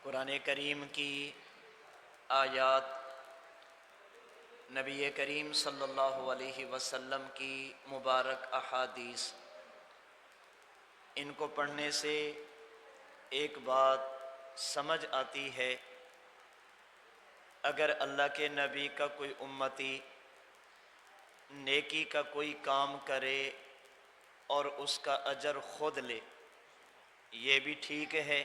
قرآن کریم کی آیات نبی کریم صلی اللہ علیہ وسلم کی مبارک احادیث، ان کو پڑھنے سے ایک بات سمجھ آتی ہے، اگر اللہ کے نبی کا کوئی امتی نیکی کا کوئی کام کرے اور اس کا اجر خود لے، یہ بھی ٹھیک ہے۔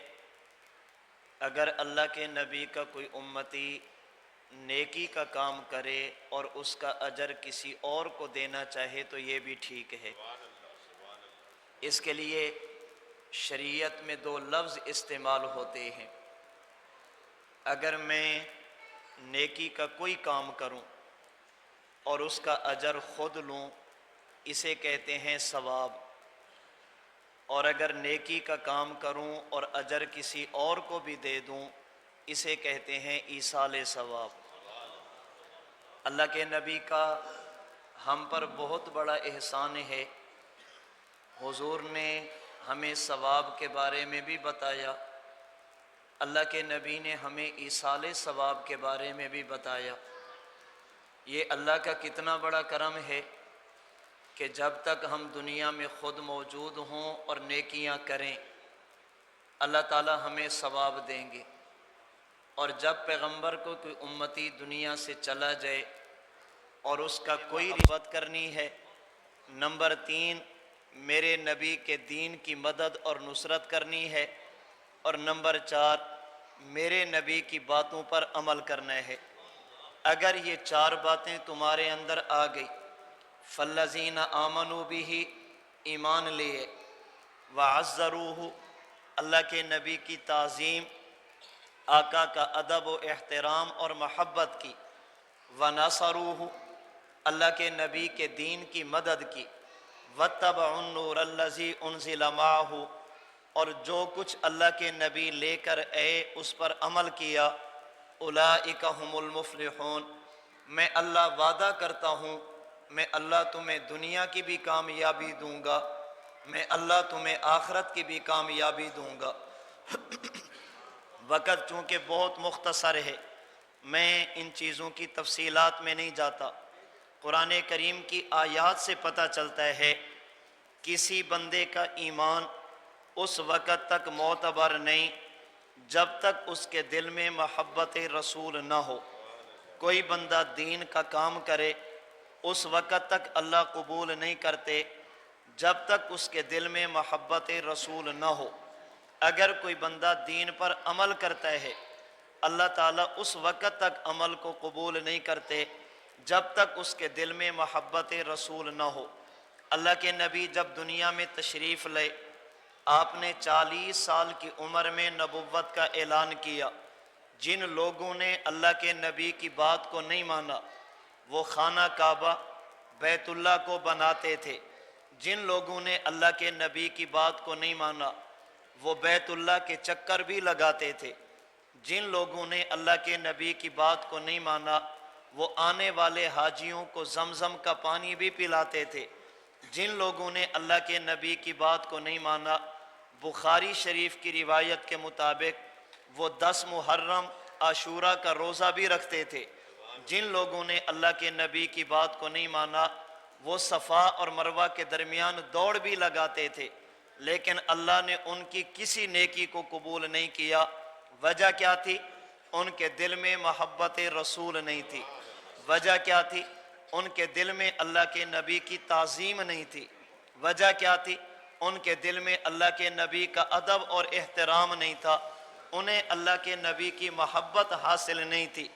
اگر اللہ کے نبی کا کوئی امتی نیکی کا کام کرے اور اس کا اجر کسی اور کو دینا چاہے تو یہ بھی ٹھیک ہے۔ اس کے لیے شریعت میں دو لفظ استعمال ہوتے ہیں۔ اگر میں نیکی کا کوئی کام کروں اور اس کا اجر خود لوں، اسے کہتے ہیں ثواب، اور اگر نیکی کا کام کروں اور اجر کسی اور کو بھی دے دوں، اسے کہتے ہیں ایصال ثواب۔ اللہ کے نبی کا ہم پر بہت بڑا احسان ہے، حضور نے ہمیں ثواب کے بارے میں بھی بتایا، اللہ کے نبی نے ہمیں ایصال ثواب کے بارے میں بھی بتایا۔ یہ اللہ کا کتنا بڑا کرم ہے کہ جب تک ہم دنیا میں خود موجود ہوں اور نیکیاں کریں، اللہ تعالی ہمیں ثواب دیں گے، اور جب پیغمبر کو کوئی امتی دنیا سے چلا جائے اور اس کا کوئی رعایت کرنی ہے، نمبر 3 میرے نبی کے دین کی مدد اور نصرت کرنی ہے، اور نمبر 4 میرے نبی کی باتوں پر عمل کرنا ہے۔ اگر یہ 4 باتیں تمہارے اندر آ گئی، فالذین آمنوا بہ، ایمان لیے، وعزروہ، اللہ کے نبی کی تعظیم، آقا کا ادب و احترام اور محبت کی، ونصروہ، اللہ کے نبی کے دین کی مدد کی، واتبعوا النور الذی انزل معہ، اور جو کچھ اللہ کے نبی لے کر آئے اس پر عمل کیا، اولئک ھم المفلحون، میں اللہ وعدہ کرتا ہوں، میں اللہ تمہیں دنیا کی بھی کامیابی دوں گا، میں اللہ تمہیں آخرت کی بھی کامیابی دوں گا۔ وقت چونکہ بہت مختصر ہے، میں ان چیزوں کی تفصیلات میں نہیں جاتا۔ قرآن کریم کی آیات سے پتہ چلتا ہے کسی بندے کا ایمان اس وقت تک معتبر نہیں جب تک اس کے دل میں محبت رسول نہ ہو۔ کوئی بندہ دین کا کام کرے اس وقت تک اللہ قبول نہیں کرتے جب تک اس کے دل میں محبت رسول نہ ہو۔ اگر کوئی بندہ دین پر عمل کرتا ہے، اللہ تعالیٰ اس وقت تک عمل کو قبول نہیں کرتے جب تک اس کے دل میں محبت رسول نہ ہو۔ اللہ کے نبی جب دنیا میں تشریف لے، آپ نے 40 سال کی عمر میں نبوت کا اعلان کیا۔ جن لوگوں نے اللہ کے نبی کی بات کو نہیں مانا، وہ خانہ کعبہ بیت اللہ کو بناتے تھے۔ جن لوگوں نے اللہ کے نبی کی بات کو نہیں مانا، وہ بیت اللہ کے چکر بھی لگاتے تھے۔ جن لوگوں نے اللہ کے نبی کی بات کو نہیں مانا، وہ آنے والے حاجیوں کو زمزم کا پانی بھی پلاتے تھے۔ جن لوگوں نے اللہ کے نبی کی بات کو نہیں مانا، بخاری شریف کی روایت کے مطابق وہ 10 محرم عاشورہ کا روزہ بھی رکھتے تھے۔ جن لوگوں نے اللہ کے نبی کی بات کو نہیں مانا، وہ صفا اور مروہ کے درمیان دوڑ بھی لگاتے تھے، لیکن اللہ نے ان کی کسی نیکی کو قبول نہیں کیا۔ وجہ کیا تھی؟ ان کے دل میں محبت رسول نہیں تھی۔ وجہ کیا تھی؟ ان کے دل میں اللہ کے نبی کی تعظیم نہیں تھی۔ وجہ کیا تھی؟ ان کے دل میں اللہ کے نبی کا ادب اور احترام نہیں تھا۔ انہیں اللہ کے نبی کی محبت حاصل نہیں تھی۔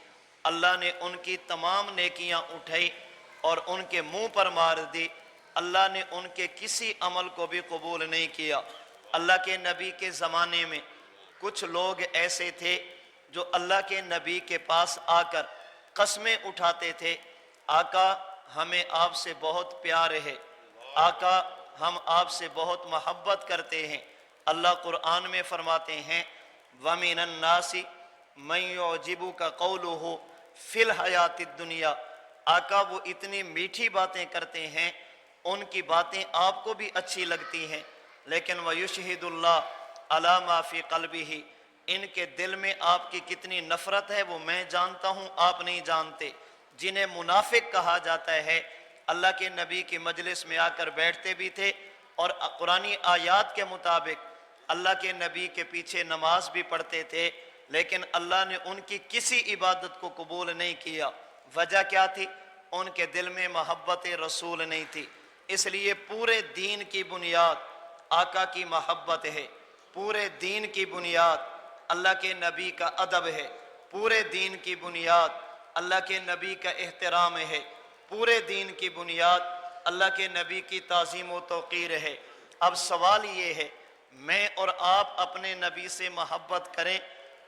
اللہ نے ان کی تمام نیکیاں اٹھائی اور ان کے منہ پر مار دی۔ اللہ نے ان کے کسی عمل کو بھی قبول نہیں کیا۔ اللہ کے نبی کے زمانے میں کچھ لوگ ایسے تھے جو اللہ کے نبی کے پاس آ کر قسمیں اٹھاتے تھے، آقا ہمیں آپ سے بہت پیار ہے، آقا ہم آپ سے بہت محبت کرتے ہیں۔ اللہ قرآن میں فرماتے ہیں وَمِنَ النَّاسِ مَن يُعْجِبُكَ قَوْلُهُ فِي الْحَيَاةِ الدُّنْيَا، آقا وہ اتنی میٹھی باتیں کرتے ہیں، ان کی باتیں آپ کو بھی اچھی لگتی ہیں، لیکن وَيُشْهِدُ اللَّهَ عَلَى مَا فِي قَلْبِهِ، ان کے دل میں آپ کی کتنی نفرت ہے وہ میں جانتا ہوں، آپ نہیں جانتے۔ جنہیں منافق کہا جاتا ہے، اللہ کے نبی کی مجلس میں آ کر بیٹھتے بھی تھے اور قرآنی آیات کے مطابق اللہ کے نبی کے پیچھے نماز بھی پڑھتے تھے، لیکن اللہ نے ان کی کسی عبادت کو قبول نہیں کیا۔ وجہ کیا تھی؟ ان کے دل میں محبت رسول نہیں تھی۔ اس لیے پورے دین کی بنیاد آقا کی محبت ہے، پورے دین کی بنیاد اللہ کے نبی کا ادب ہے، پورے دین کی بنیاد اللہ کے نبی کا احترام ہے، پورے دین کی بنیاد اللہ کے نبی کی تعظیم و توقیر ہے۔ اب سوال یہ ہے، میں اور آپ اپنے نبی سے محبت کریں،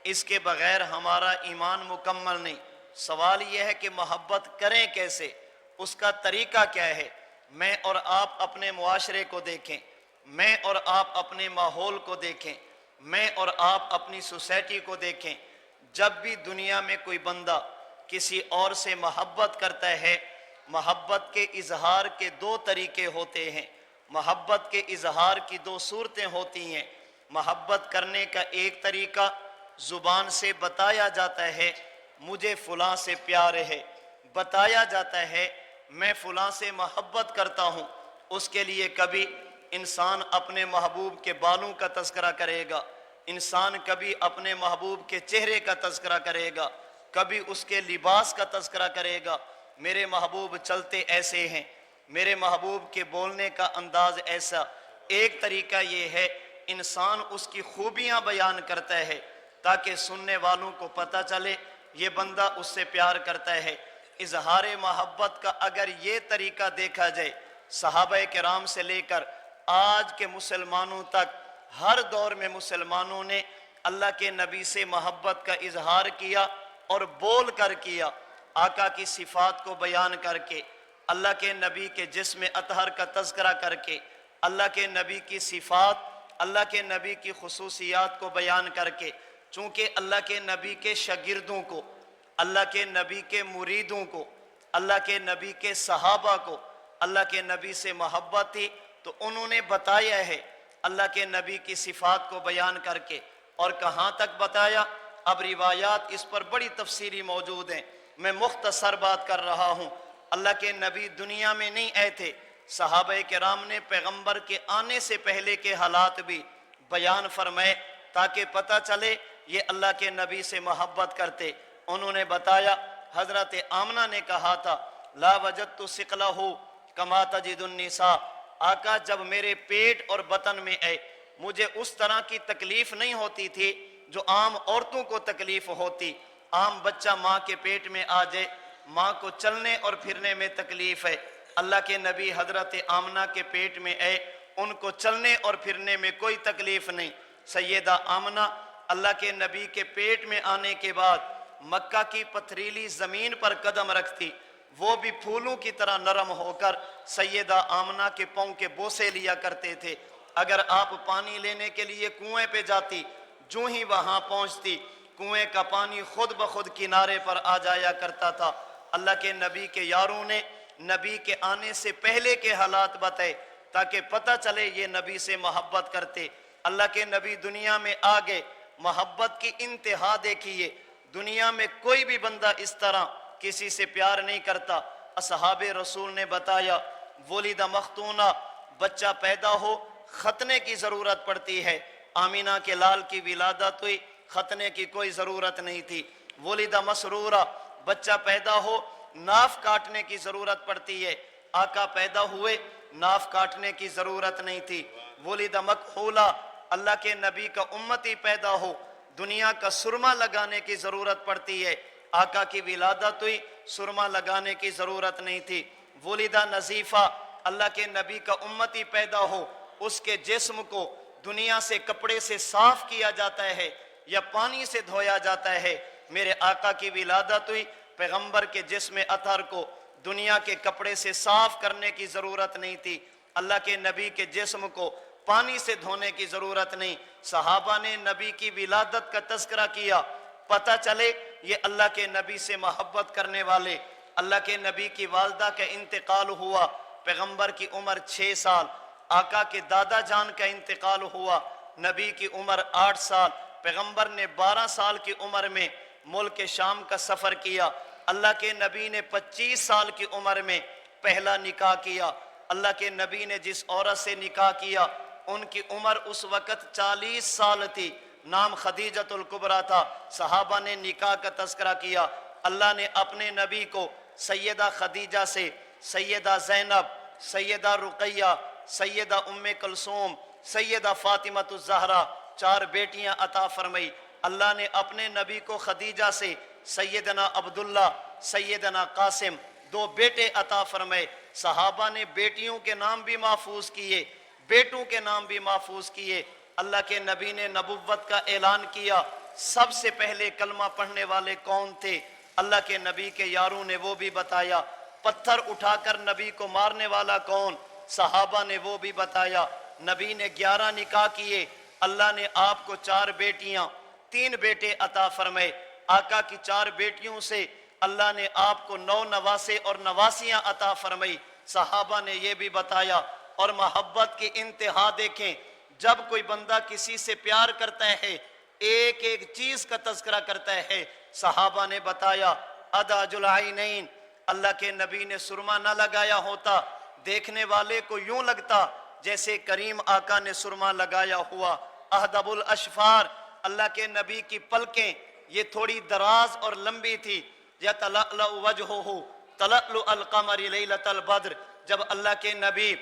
اس کے بغیر ہمارا ایمان مکمل نہیں۔ سوال یہ ہے کہ محبت کریں کیسے، اس کا طریقہ کیا ہے؟ میں اور آپ اپنے معاشرے کو دیکھیں، میں اور آپ اپنے ماحول کو دیکھیں، میں اور آپ اپنی سوسائٹی کو دیکھیں۔ جب بھی دنیا میں کوئی بندہ کسی اور سے محبت کرتا ہے، محبت کے اظہار کے دو طریقے ہوتے ہیں، محبت کے اظہار کی دو صورتیں ہوتی ہیں۔ محبت کرنے کا ایک طریقہ زبان سے بتایا جاتا ہے، مجھے فلاں سے پیار ہے، بتایا جاتا ہے میں فلاں سے محبت کرتا ہوں۔ اس کے لیے کبھی انسان اپنے محبوب کے بالوں کا تذکرہ کرے گا، انسان کبھی اپنے محبوب کے چہرے کا تذکرہ کرے گا، کبھی اس کے لباس کا تذکرہ کرے گا، میرے محبوب چلتے ایسے ہیں، میرے محبوب کے بولنے کا انداز ایسا۔ ایک طریقہ یہ ہے انسان اس کی خوبیاں بیان کرتا ہے تاکہ سننے والوں کو پتہ چلے یہ بندہ اس سے پیار کرتا ہے۔ اظہار محبت کا اگر یہ طریقہ دیکھا جائے، صحابہ کرام سے لے کر آج کے مسلمانوں تک ہر دور میں مسلمانوں نے اللہ کے نبی سے محبت کا اظہار کیا اور بول کر کیا، آقا کی صفات کو بیان کر کے، اللہ کے نبی کے جسم اطہر کا تذکرہ کر کے، اللہ کے نبی کی صفات، اللہ کے نبی کی خصوصیات کو بیان کر کے۔ چونکہ اللہ کے نبی کے شاگردوں کو، اللہ کے نبی کے مریدوں کو، اللہ کے نبی کے صحابہ کو اللہ کے نبی سے محبت تھی، تو انہوں نے بتایا ہے اللہ کے نبی کی صفات کو بیان کر کے۔ اور کہاں تک بتایا؟ اب روایات اس پر بڑی تفصیلی موجود ہیں، میں مختصر بات کر رہا ہوں۔ اللہ کے نبی دنیا میں نہیں آئے تھے، صحابہ کرام نے پیغمبر کے آنے سے پہلے کے حالات بھی بیان فرمائے تاکہ پتہ چلے یہ اللہ کے نبی سے محبت کرتے۔ انہوں نے بتایا، حضرت آمنہ نے کہا تھا لا وجدت ثقلہ کما تجد النساء، آقا جب میرے پیٹ اور بطن میں آئے مجھے اس طرح کی تکلیف نہیں ہوتی تھی جو عام عورتوں کو تکلیف ہوتی۔ عام بچہ ماں کے پیٹ میں آ جائے، ماں کو چلنے اور پھرنے میں تکلیف ہے، اللہ کے نبی حضرت آمنہ کے پیٹ میں آئے، ان کو چلنے اور پھرنے میں کوئی تکلیف نہیں۔ سیدہ آمنہ اللہ کے نبی کے پیٹ میں آنے کے بعد مکہ کی پتھریلی زمین پر قدم رکھتی، وہ بھی پھولوں کی طرح نرم ہو کر سیدہ آمنہ کے پاؤں کے بوسے لیا کرتے تھے۔ اگر آپ پانی لینے کے لیے کنویں پہ جاتی، جو ہی وہاں پہنچتی کنویں کا پانی خود بخود کنارے پر آ جایا کرتا تھا۔ اللہ کے نبی کے یاروں نے نبی کے آنے سے پہلے کے حالات بتائے تاکہ پتہ چلے یہ نبی سے محبت کرتے۔ اللہ کے نبی دنیا میں آگے، محبت کی انتہا دیکھیے، دنیا میں کوئی بھی بندہ اس طرح کسی سے پیار نہیں کرتا۔ اصحاب رسول نے بتایا ولد مختونہ، بچہ پیدا ہو ختنے کی ضرورت پڑتی ہے، آمینہ کے لال کی ولادت ہوئی، ختنے کی کوئی ضرورت نہیں تھی۔ ولد مسرورہ، بچہ پیدا ہو ناف کاٹنے کی ضرورت پڑتی ہے، آقا پیدا ہوئے ناف کاٹنے کی ضرورت نہیں تھی۔ ولد مکحولہ، اللہ کے نبی کا امتی پیدا ہو دنیا کا سرما لگانے کی ضرورت پڑتی ہے، آقا کی ولادت ہوئی سرما لگانے کی ضرورت نہیں تھی۔ ولد نظیفہ، اللہ کے نبی کا امتی پیدا ہو اس کے جسم کو دنیا سے کپڑے سے صاف کیا جاتا ہے یا پانی سے دھویا جاتا ہے، میرے آقا کی ولادت ہوئی، پیغمبر کے جسم اطہر کو دنیا کے کپڑے سے صاف کرنے کی ضرورت نہیں تھی، اللہ کے نبی کے جسم کو پانی سے دھونے کی ضرورت نہیں۔ صحابہ نے نبی کی ولادت کا تذکرہ کیا، پتہ چلے یہ اللہ کے نبی سے محبت کرنے والے۔ اللہ کے نبی کی والدہ کا انتقال ہوا، پیغمبر کی عمر 6 سال، آقا کے دادا جان کا انتقال ہوا، نبی کی عمر 8 سال، پیغمبر نے 12 سال کی عمر میں ملک شام کا سفر کیا۔ اللہ کے نبی نے 25 سال کی عمر میں پہلا نکاح کیا۔ اللہ کے نبی نے جس عورت سے نکاح کیا ان کی عمر اس وقت 40 سال تھی، نام خدیجۃ الکبریٰ تھا۔ صحابہ نے نکاح کا تذکرہ کیا۔ اللہ نے اپنے نبی کو سیدہ خدیجہ سے سیدہ زینب، سیدہ رقیہ، سیدہ ام کلثوم، سیدہ فاطمہ الزہرا 4 بیٹیاں عطا فرمائی۔ اللہ نے اپنے نبی کو خدیجہ سے سیدنا عبداللہ، سیدنا قاسم 2 بیٹے عطا فرمائے۔ صحابہ نے بیٹیوں کے نام بھی محفوظ کیے، بیٹوں کے نام بھی محفوظ کیے۔ اللہ کے نبی نے نبوت کا اعلان کیا۔ سب سے پہلے کلمہ پڑھنے والے کون تھے؟ اللہ کے نبی کے یاروں نے وہ بھی بتایا۔ پتھر اٹھا کر نبی کو مارنے والا کون؟ صحابہ نے وہ بھی بتایا۔ نبی نے 11 نکاح کیے۔ اللہ نے آپ کو 4 بیٹیاں 3 بیٹے عطا فرمائے۔ آقا کی 4 بیٹیوں سے اللہ نے آپ کو 9 نواسے اور نواسیاں عطا فرمائی۔ صحابہ نے یہ بھی بتایا۔ اور محبت کی انتہا دیکھیں، جب کوئی بندہ کسی سے پیار کرتا ہے ایک ایک چیز کا تذکرہ کرتا ہے۔ صحابہ نے بتایا اداج العینین، اللہ کے نبی نے سرما نہ لگایا ہوتا، دیکھنے والے کو یوں لگتا جیسے کریم آقا نے سرما لگایا ہوا۔ اہدب الاشفار، اللہ کے نبی کی پلکیں یہ تھوڑی دراز اور لمبی تھی۔ یتلألأ وجہہ تلألؤ القمر لیلۃ البدر، جب اللہ کے نبی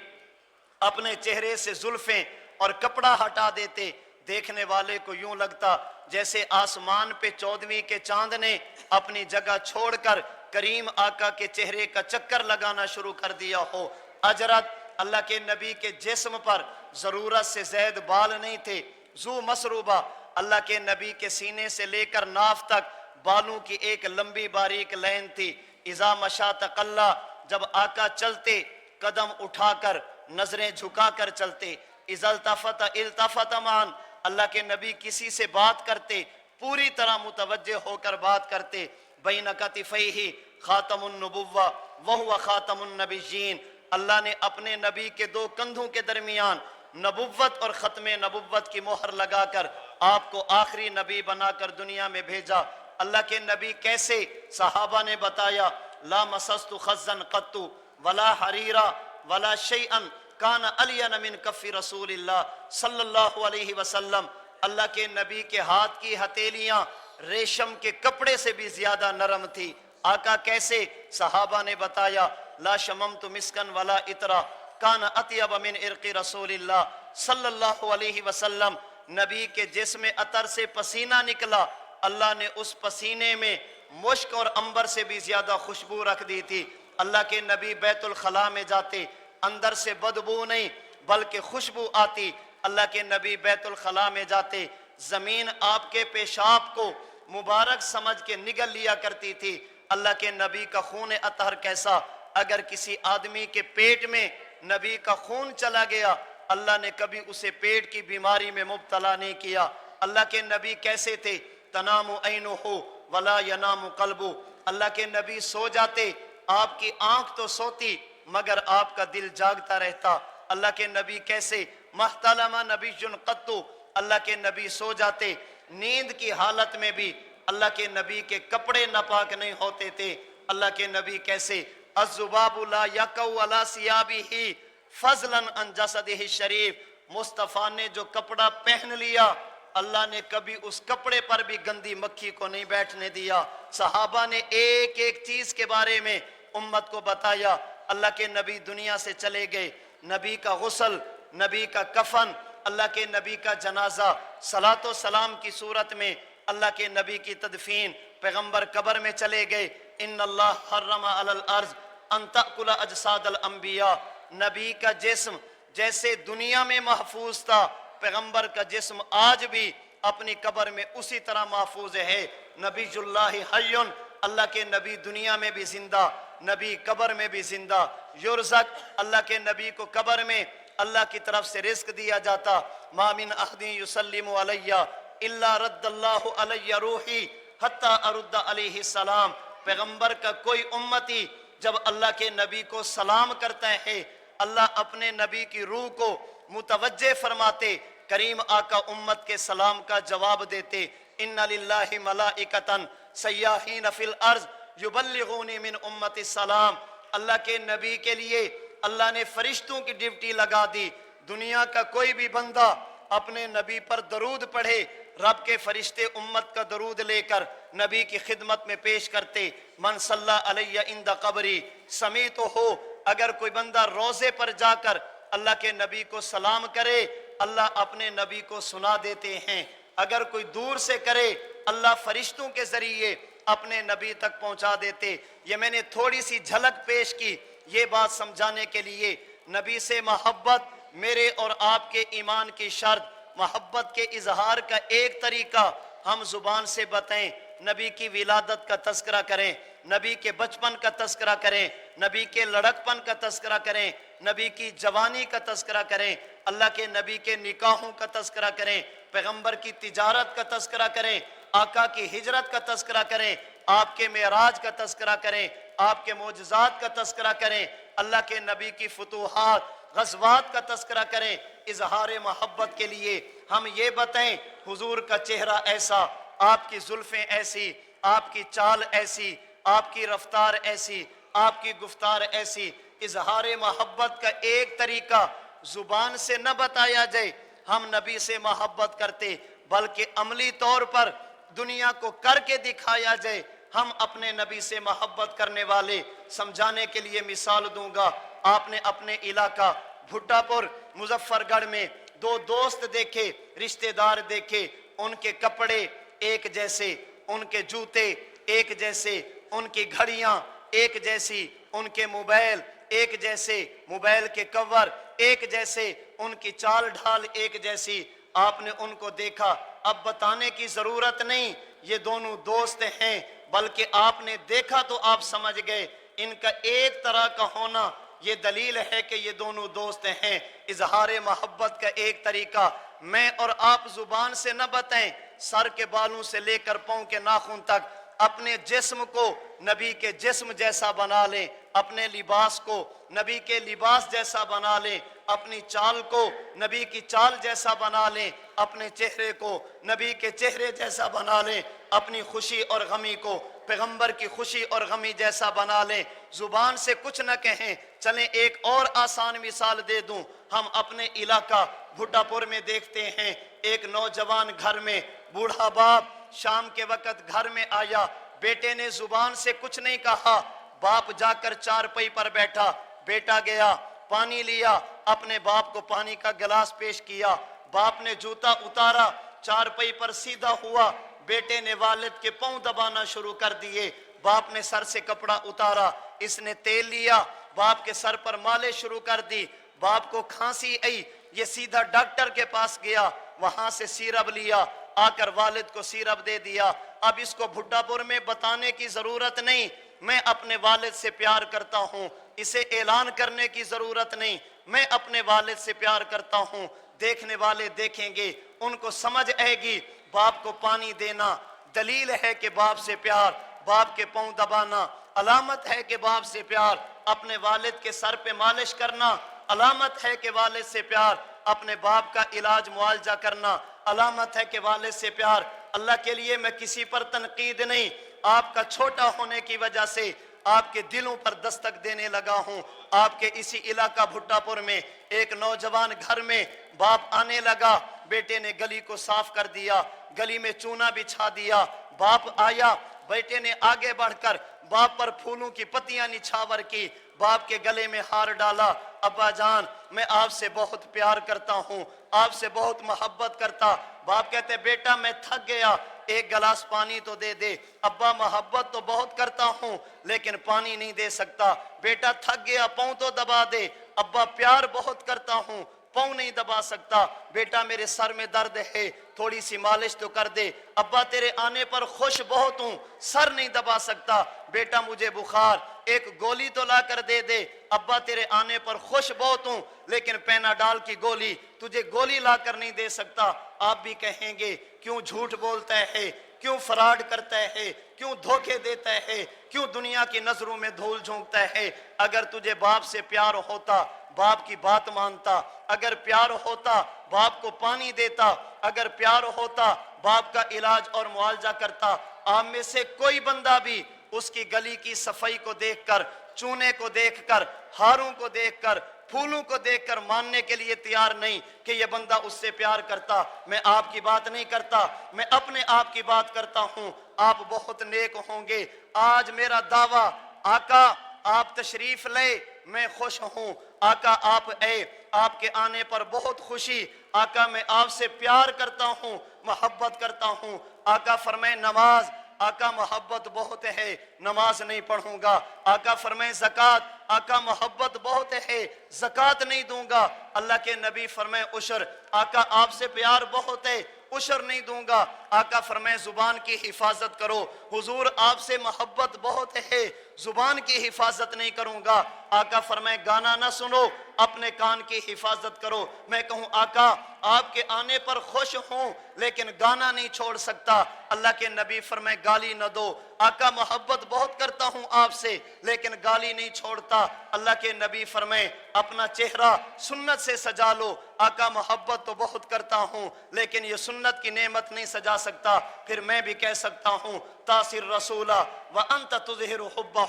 اپنے چہرے سے زلفیں اور کپڑا ہٹا دیتے دیکھنے والے کو یوں لگتا جیسے آسمان پہ 14ویں کے چاند نے اپنی جگہ چھوڑ کر کریم آقا کے چہرے کا چکر لگانا شروع کر دیا ہو۔ اجرت، اللہ کے نبی کے جسم پر ضرورت سے زائد بال نہیں تھے۔ ذو مسروبہ، اللہ کے نبی کے سینے سے لے کر ناف تک بالوں کی ایک لمبی باریک لین تھی۔ اذا مشا تقلا، جب آقا چلتے قدم اٹھا کر نظریں جھکا کر چلتے۔ اذا التفت التفت مان، اللہ کے نبی کسی سے بات کرتے پوری طرح متوجہ ہو کر بات کرتے۔ بین کتفیہ خاتم النبوہ وہو خاتم النبیین، اللہ نے اپنے نبی کے 2 کندھوں کے درمیان نبوت اور ختم نبوت کی مہر لگا کر آپ کو آخری نبی بنا کر دنیا میں بھیجا۔ اللہ کے نبی کیسے؟ صحابہ نے بتایا لا مسست خزا قط ولا حریرا ولا شیئا کان الین من کف رسول اللہ صلی اللہ علیہ وسلم، اللہ کے نبی کے ہاتھ کی ہتھیلیاں ریشم کے کپڑے سے بھی زیادہ نرم تھی۔ آقا کیسے؟ صحابہ نے بتایا لا شممت مسکن ولا عطرا کان اطیب من عرق رسول اللہ صلی اللہ علیہ وسلم، نبی کے جسم عطر سے پسینہ نکلا، اللہ نے اس پسینے میں مشک اور عنبر سے بھی زیادہ خوشبو رکھ دی تھی۔ اللہ کے نبی بیت الخلاء میں جاتے، اندر سے بدبو نہیں بلکہ خوشبو آتی۔ اللہ کے نبی بیت الخلاء میں جاتے، زمین آپ کے پیشاب کو مبارک سمجھ کے نگل لیا کرتی تھی۔ اللہ کے نبی کا خون اطہر کیسا؟ اگر کسی آدمی کے پیٹ میں نبی کا خون چلا گیا اللہ نے کبھی اسے پیٹ کی بیماری میں مبتلا نہیں کیا۔ اللہ کے نبی کیسے تھے؟ تنام عینہ ولا ینام قلب، اللہ کے نبی سو جاتے، آپ کی آنکھ تو سوتی مگر آپ کا دل جاگتا رہتا۔ اللہ کے نبی کیسے؟ محتلم نبی قط، اللہ کے نبی سو جاتے، نیند کی حالت میں بھی اللہ کے نبی کے کپڑے ناپاک نہیں ہوتے تھے۔ اللہ کے نبی کیسے؟ الذباب لا یقع علی ثیابہ فضلا عن جسدہ الشریف، مصطفیٰ نے جو کپڑا پہن لیا اللہ نے کبھی اس کپڑے پر بھی گندی مکھی کو نہیں بیٹھنے دیا۔ صحابہ نے ایک ایک چیز کے بارے میں امت کو بتایا۔ اللہ کے نبی دنیا سے چلے گئے، نبی کا غسل، نبی کا کفن، اللہ کے نبی کا جنازہ، صلاۃ و سلام کی صورت میں اللہ کے نبی کی تدفین، پیغمبر قبر میں چلے گئے۔ ان اللہ حرم علی الارض ان تأکل اجساد الانبیاء، نبی کا جسم جیسے دنیا میں محفوظ تھا پیغمبر کا جسم آج بھی اپنی قبر میں اسی طرح محفوظ ہے۔ نبی اللہ حی، اللہ کے نبی دنیا میں بھی زندہ، نبی قبر میں بھی زندہ۔ یرزق، اللہ کے نبی کو قبر میں اللہ کی طرف سے رزق دیا جاتا۔ ما من احد یسلم علی الا رد اللہ علی روحی حتی ارد علیہ السلام، پیغمبر کا کوئی امتی جب اللہ کے نبی کو سلام کرتا ہے اللہ اپنے نبی کی روح کو متوجہ فرماتے کریم آقا امت کے سلام کا جواب دیتے، ان للہ ملائکتن سیاحین فی الارض یبلغونی من امت السلام۔ اللہ کے نبی کے لیے اللہ نے فرشتوں کی ڈیوٹی لگا دی، دنیا کا کوئی بھی بندہ اپنے نبی پر درود پڑھے، رب کے فرشتے امت کا درود لے کر نبی کی خدمت میں پیش کرتے۔ من صلی علیہ عند قبری سمیتو ہو، اگر کوئی بندہ روزے پر جا کر اللہ کے نبی کو سلام کرے، اللہ اپنے نبی کو سنا دیتے ہیں۔ اگر کوئی دور سے کرے، اللہ فرشتوں کے ذریعے اپنے نبی تک پہنچا دیتے۔ یہ میں نے تھوڑی سی جھلک پیش کی یہ بات سمجھانے کے لیے، نبی سے محبت میرے اور آپ کے ایمان کی شرط۔ محبت کے اظہار کا ایک طریقہ ہم زبان سے بتائیں، نبی کی ولادت کا تذکرہ کریں، نبی کے بچپن کا تذکرہ کریں، نبی کے لڑکپن کا تذکرہ کریں، نبی کی جوانی کا تذکرہ کریں، اللہ کے نبی کے نکاحوں کا تذکرہ کریں، پیغمبر کی تجارت کا تذکرہ کریں، آقا کی ہجرت کا تذکرہ کریں، آپ کے معراج کا تذکرہ کریں، آپ کے معجزات کا تذکرہ کریں، اللہ کے نبی کی فتوحات غزوات کا تذکرہ کریں۔ اظہار محبت کے لیے ہم یہ بتائیں، حضور کا چہرہ ایسا، آپ کی زلفیں ایسی، آپ کی چال ایسی، آپ کی رفتار ایسی، آپ کی گفتار ایسی۔ اظہار محبت کا ایک طریقہ زبان سے نہ بتایا جائے ہم نبی سے محبت کرتے، بلکہ عملی طور پر دنیا کو کر کے دکھایا جائے ہم اپنے نبی سے محبت کرنے والے۔ سمجھانے کے لیے مثال دوں گا، آپ نے اپنے علاقہ بھٹا پور مظفر گڑھ میں دو دوست دیکھے، رشتہ دار دیکھے، ان کے کپڑے ایک جیسے، ان کے جوتے ایک جیسے، ان کی گھڑیاں ایک جیسی، ان کے موبائل ایک جیسے، موبائل کے کور ایک جیسے، ان کی چال ڈھال ایک جیسی۔ آپ نے ان کو دیکھا، اب بتانے کی ضرورت نہیں یہ دونوں دوست ہیں، بلکہ آپ نے دیکھا تو آپ سمجھ گئے ان کا ایک طرح کا ہونا یہ دلیل ہے کہ یہ دونوں دوست ہیں۔ اظہار محبت کا ایک طریقہ میں اور آپ زبان سے نہ بتائیں، سر کے بالوں سے لے کر پاؤں کے ناخن تک اپنے جسم کو نبی کے جسم جیسا بنا لیں، اپنے لباس کو نبی کے لباس جیسا بنا لیں، اپنی چال کو نبی کی چال جیسا بنا لیں، اپنے چہرے کو نبی کے چہرے جیسا بنا لیں، اپنی خوشی اور غمی کو پیغمبر کی خوشی اور غمی جیسا بنا لیں۔ زبان سے کچھ نہ کہیں، چلیں ایک اور آسان مثال دے دوں۔ ہم اپنے علاقہ بھٹا پور میں دیکھتے ہیں، ایک نوجوان گھر میں، بوڑھا باپ شام کے وقت گھر میں آیا، بیٹے نے زبان سے کچھ نہیں کہا، باپ جا کر چارپائی پر بیٹھا، بیٹا گیا پانی لیا، اپنے باپ کو پانی کا گلاس پیش کیا، باپ نے جوتا اتارا، چارپائی پر سیدھا ہوا، بیٹے نے والد کے پاؤں دبانا شروع کر دیے، باپ نے سر سے کپڑا اتارا، اس نے تیل لیا، باپ کے سر پر مالش شروع کر دی، باپ کو کھانسی آئی، یہ سیدھا ڈاکٹر کے پاس گیا، وہاں سے سیرپ لیا، آ کر والد کو سیرپ دے دیا۔ اب اس کو بھٹا پور میں بتانے کی ضرورت نہیں میں اپنے والد سے پیار کرتا ہوں، اسے اعلان کرنے کی ضرورت نہیں میں اپنے والد سے پیار کرتا ہوں۔ دیکھنے والے دیکھیں گے، ان کو سمجھ آئے گی باپ کو پانی دینا دلیل ہے کہ باپ سے پیار، باپ کے پاؤں دبانا علامت ہے کہ باپ سے پیار، اپنے والد کے سر پہ مالش کرنا علامت ہے کہ والد سے پیار، اپنے باپ کا علاج معالجہ کرنا علامت ہے کہ والد سے پیار۔ اللہ کے لیے میں کسی پر تنقید نہیں، آپ کا چھوٹا ہونے کی وجہ سے آپ کے دلوں پر دستک دینے لگا ہوں۔ آپ کے اسی علاقہ بھٹا پور میں ایک نوجوان گھر میں باپ آنے لگا، بیٹے نے گلی کو صاف کر دیا، گلی میں چونا بچھا دیا، باپ آیا، بیٹے نے آگے بڑھ کر باپ پر پھولوں کی پتیاں نچھاور کی، باپ کے گلے میں ہار ڈالا، ابا جان میں آپ سے بہت پیار کرتا ہوں، آپ سے بہت محبت کرتا۔ باپ کہتے بیٹا میں تھک گیا، ایک گلاس پانی تو دے دے۔ ابا محبت تو بہت کرتا ہوں لیکن پانی نہیں دے سکتا۔ بیٹا تھک گیا، پاؤں تو دبا دے۔ ابا پیار بہت کرتا ہوں، پاؤں نہیں دبا سکتا۔ بیٹا میرے سر میں درد ہے، تھوڑی سی مالش تو کر دے۔ ابا تیرے آنے پر خوش بہت ہوں، سر نہیں دبا سکتا۔ بیٹا مجھے بخار، ایک گولی تو لا کر دے دے۔ ابا تیرے آنے پر خوش بہت ہوں لیکن پیناڈال کی گولی تجھے گولی لا کر نہیں دے سکتا۔ آپ بھی کہیں گے کیوں جھوٹ بولتا ہے، کیوں فراڈ کرتا ہے، کیوں دھوکے دیتا ہے، کیوں دنیا کی نظروں میں دھول جھونکتا ہے۔ اگر تجھے باپ سے پیار ہوتا، باپ کی بات مانتا، اگر پیار ہوتا باپ کو پانی دیتا، اگر پیار ہوتا باپ کا علاج اور معالجہ کرتا۔ آپ میں سے کوئی بندہ بھی اس کی گلی کی صفائی کو دیکھ کر، چونے کو دیکھ کر، ہاروں کو دیکھ کر، پھولوں کو دیکھ کر ماننے کے لیے تیار نہیں کہ یہ بندہ اس سے پیار کرتا۔ میں آپ کی بات نہیں کرتا، میں اپنے آپ کی بات کرتا ہوں۔ آپ بہت نیک ہوں گے۔ آج میرا دعویٰ، آقا آپ تشریف لے، میں خوش ہوں۔ آقا آپ اے، آپ کے آنے پر بہت خوشی۔ آقا میں آپ سے پیار کرتا ہوں، محبت کرتا ہوں۔ آقا فرمائے نماز، آقا محبت بہت ہے، نماز نہیں پڑھوں گا۔ آقا فرمائے زکوٰۃ، آقا محبت بہت ہے، زکوٰۃ نہیں دوں گا۔ اللہ کے نبی فرمائے عشر، آقا آپ سے پیار بہت ہے، عشر نہیں دوں گا۔ آقا فرمائے زبان کی حفاظت کرو، حضور آپ سے محبت بہت ہے، زبان کی حفاظت نہیں کروں گا۔ آقا فرمائے گانا نہ سنو، اپنے کان کی حفاظت کرو۔ میں کہوں آقا آپ کے آنے پر خوش ہوں لیکن گانا نہیں چھوڑ سکتا۔ اللہ کے نبی فرمائے گالی نہ دو، آقا محبت بہت کرتا ہوں آپ سے لیکن گالی نہیں چھوڑتا۔ اللہ کے نبی فرمائے اپنا چہرہ سنت سے سجا لو، آقا محبت تو بہت کرتا ہوں لیکن یہ سنت کی نعمت نہیں سجا سکتا۔ پھر میں بھی کہہ سکتا ہوں تاثر رسولہ وانت تظہر حبہ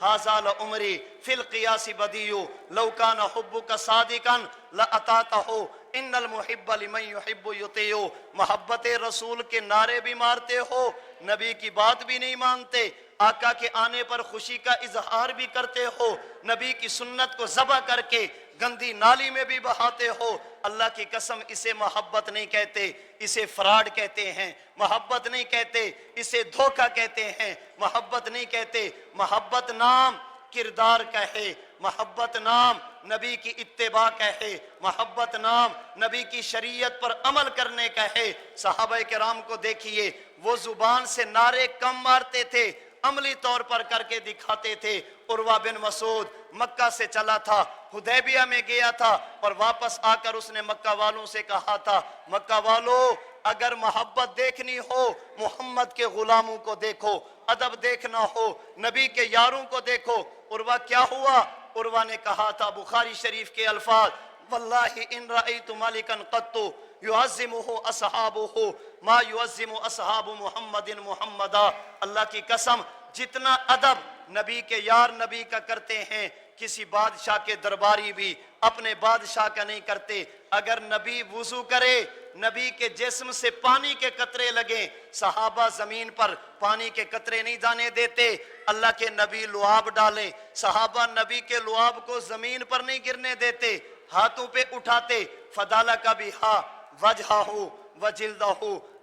ھذا لعمری فی القیاس بدیع لو کان حبک صادقا لاطاعتہ ان المحب لمن یحب یطیع۔ محبت رسول کے نعرے بھی مارتے ہو، نبی کی بات بھی نہیں مانتے، آقا کے آنے پر خوشی کا اظہار بھی کرتے ہو، نبی کی سنت کو ذبح کر کے گندی نالی میں بھی بہاتے ہو۔ اللہ کی قسم اسے محبت نہیں کہتے، اسے فراڈ کہتے ہیں۔ محبت نہیں کہتے، اسے دھوکہ کہتے ہیں۔ محبت نہیں کہتے، محبت نام کردار کا ہے، محبت نام نبی کی اتباع کا ہے، محبت نام نبی کی شریعت پر عمل کرنے کا ہے۔ صحابہ کرام کو دیکھیے، وہ زبان سے نعرے کم مارتے تھے، عملی طور پر کر کے دکھاتے تھے۔ عروہ بن مسعود مکہ سے چلا تھا، حدیبیہ میں گیا تھا اور واپس آ کر اس نے مکہ والوں سے کہا تھا مکہ والوں اگر محبت دیکھنی ہو محمد کے غلاموں کو دیکھو، ادب دیکھنا ہو نبی کے یاروں کو دیکھو۔ عروہ کیا ہوا؟ عروہ نے کہا تھا بخاری شریف کے الفاظ واللہ ان رأیت مالکا قط یعظمہ اصحابہ ما یعظم اصحاب محمد محمدا۔ اللہ کی قسم جتنا ادب نبی کے یار نبی کا کرتے ہیں کسی بادشاہ کے درباری بھی اپنے بادشاہ کا نہیں کرتے۔ اگر نبی وضو کرے، نبی کے جسم سے پانی کے قطرے لگیں، صحابہ زمین پر پانی کے قطرے نہیں جانے دیتے۔ اللہ کے نبی لعاب ڈالیں، صحابہ نبی کے لعاب کو زمین پر نہیں گرنے دیتے، ہاتھوں پہ اٹھاتے۔ فدالک بہا وجہہ وجلدہ،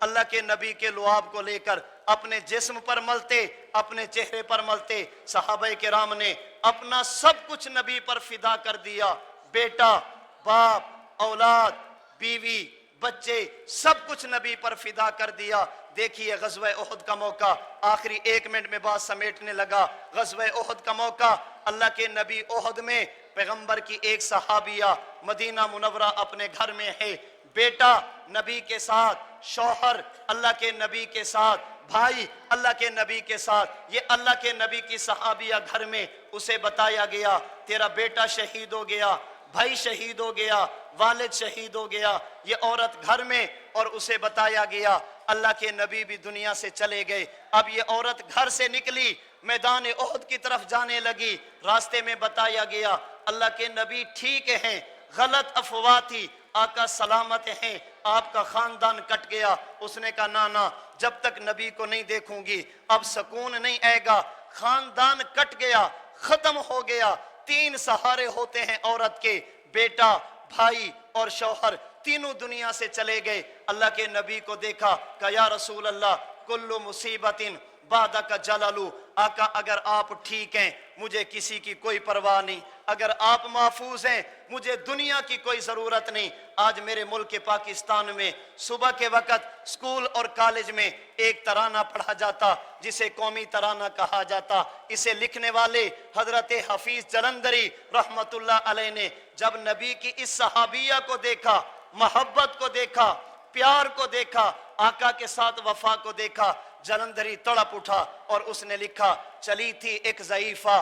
اللہ کے نبی کے لعاب کو لے کر اپنے جسم پر ملتے، اپنے چہرے پر ملتے۔ صحابہ کرام نے اپنا سب کچھ نبی پر فدا کر دیا، بیٹا، باپ، اولاد، بیوی، بچے، سب کچھ نبی پر فدا کر دیا۔ دیکھیے غزوہ احد کا موقع، آخری 1 منٹ میں بات سمیٹنے لگا۔ غزوہ احد کا موقع، اللہ کے نبی احد میں پیغمبر کی ایک صحابیہ مدینہ منورہ اپنے گھر میں ہے، بیٹا نبی کے ساتھ، شوہر اللہ کے نبی کے ساتھ، بھائی اللہ کے نبی کے ساتھ۔ یہ اللہ کے نبی کی صحابیہ گھر میں، اسے بتایا گیا تیرا بیٹا شہید ہو گیا، بھائی شہید ہو گیا، والد شہید ہو گیا۔ یہ عورت گھر میں، اور اسے بتایا گیا اللہ کے نبی بھی دنیا سے چلے گئے۔ اب یہ عورت گھر سے نکلی، میدان احد کی طرف جانے لگی، راستے میں بتایا گیا اللہ کے نبی ٹھیک ہیں، غلط افواہ تھی، آقا سلامت ہیں، آپ کا خاندان کٹ گیا۔ اس نے کہا نانا جب تک نبی کو نہیں دیکھوں گی اب سکون نہیں آئے گا۔ خاندان کٹ گیا، ختم ہو گیا۔ 3 سہارے ہوتے ہیں عورت کے، بیٹا، بھائی اور شوہر، تینوں دنیا سے چلے گئے۔ اللہ کے نبی کو دیکھا کہ یا رسول اللہ کل مصیبت بعدک جلل، آقا اگر آپ ٹھیک ہیں مجھے کسی کی کوئی پرواہ نہیں، اگر آپ محفوظ ہیں مجھے دنیا کی کوئی ضرورت نہیں۔ آج میرے ملک پاکستان میں صبح کے وقت سکول اور کالج میں ایک ترانہ پڑھا جاتا جسے قومی ترانہ کہا جاتا۔ اسے لکھنے والے حضرت حفیظ جلندری رحمت اللہ علیہ نے جب نبی کی اس صحابیہ کو دیکھا، محبت کو دیکھا، پیار کو دیکھا، آقا کے ساتھ وفا کو دیکھا، جلندری تڑپ اٹھا اور اس نے لکھا چلی تھی ایک ضعیفہ